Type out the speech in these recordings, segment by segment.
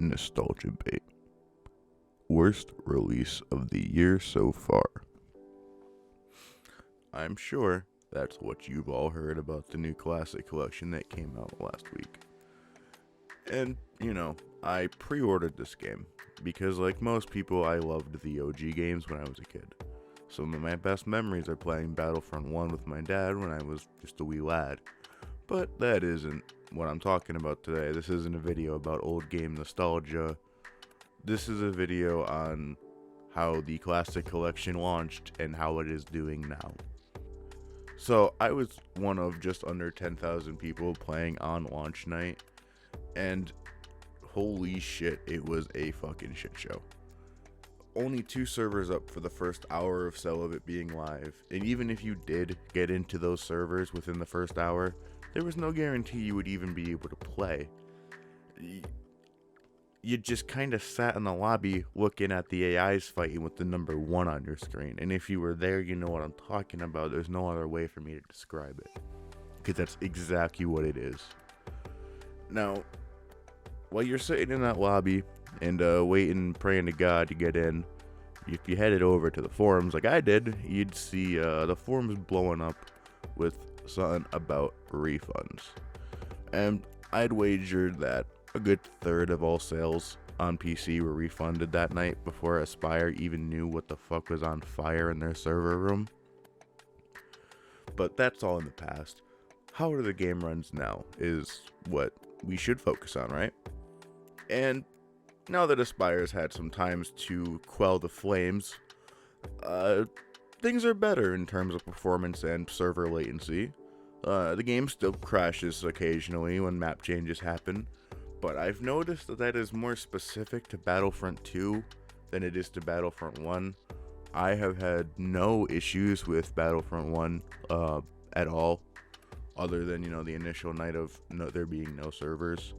nostalgia bait. Worst release of the year so far. I'm sure that's what you've all heard about the new Classic Collection that came out last week. And, I pre-ordered this game because, like most people, I loved the OG games when I was a kid. Some of my best memories are playing BattleFront 1 with my dad when I was just a wee lad. But that isn't what I'm talking about today. This isn't a video about old game nostalgia. This is a video on how the Classic Collection launched and how it is doing now. So, I was one of just under 10,000 people playing on launch night, and holy shit, it was a fucking shit show. Only 2 servers up for the first hour of so of it being live, and even if you did get into those servers within the first hour, there was no guarantee you would even be able to play. You just kind of sat in the lobby looking at the AIs fighting with the number 1 on your screen, and if you were there, you know what I'm talking about. There's no other way for me to describe it, because that's exactly what it is. Now, while you're sitting in that lobby and waiting, praying to God to get in, if you headed over to the forums like I did, you'd see the forums blowing up with something about refunds. And I'd wagered that a good third of all sales on PC were refunded that night before Aspire even knew what the fuck was on fire in their server room. But that's all in the past. How the game runs now is what we should focus on, right? And now that Aspire's had some times to quell the flames, things are better in terms of performance and server latency. The game still crashes occasionally when map changes happen, but I've noticed that is more specific to Battlefront 2 than it is to Battlefront 1. I have had no issues with Battlefront 1 at all, other than, the initial night of there being no servers.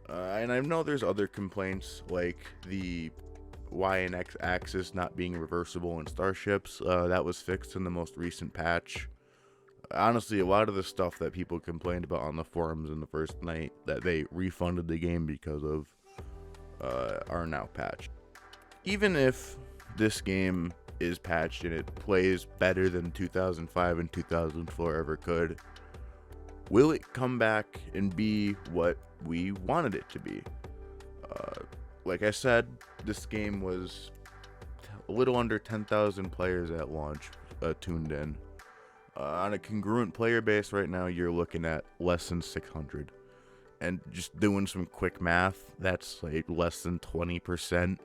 And I know there's other complaints, like the Y and X axis not being reversible in starships. That was fixed in the most recent patch. Honestly, a lot of the stuff that people complained about on the forums in the first night that they refunded the game because of are now patched. Even if this game is patched and it plays better than 2005 and 2004 ever could, will it come back and be what we wanted it to be? Like I said, this game was a little under 10,000 players at launch tuned in. On a congruent player base right now, you're looking at less than 600. And just doing some quick math, that's like less than 20%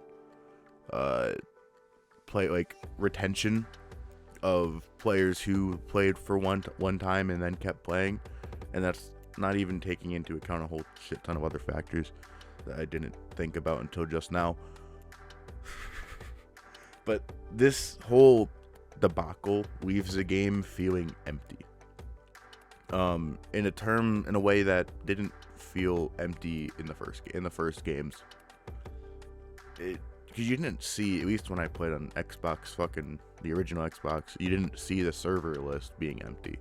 retention of players who played for one time and then kept playing. And that's not even taking into account a whole shit ton of other factors that I didn't think about until just now. But this whole debacle leaves the game feeling empty. In a way that didn't feel empty in the first games. Because you didn't see, at least when I played on Xbox, the original Xbox, you didn't see the server list being empty.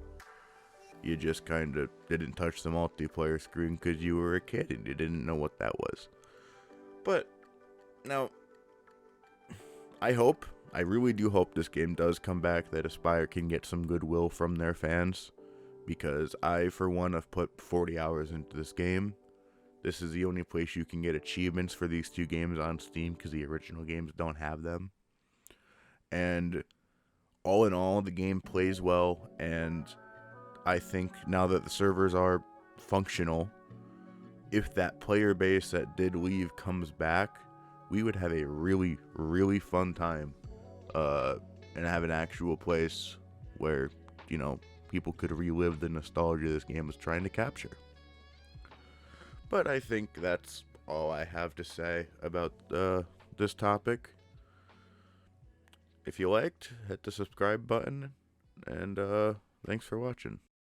You just kind of didn't touch the multiplayer screen because you were a kid and you didn't know what that was. But now, I really do hope this game does come back, that Aspire can get some goodwill from their fans, because I, for one, have put 40 hours into this game. This is the only place you can get achievements for these 2 games on Steam, because the original games don't have them. And all in all, the game plays well, and I think now that the servers are functional, if that player base that did leave comes back, we would have a really, really fun time. And have an actual place where, people could relive the nostalgia this game was trying to capture. But I think that's all I have to say about this topic. If you liked, hit the subscribe button, and thanks for watching.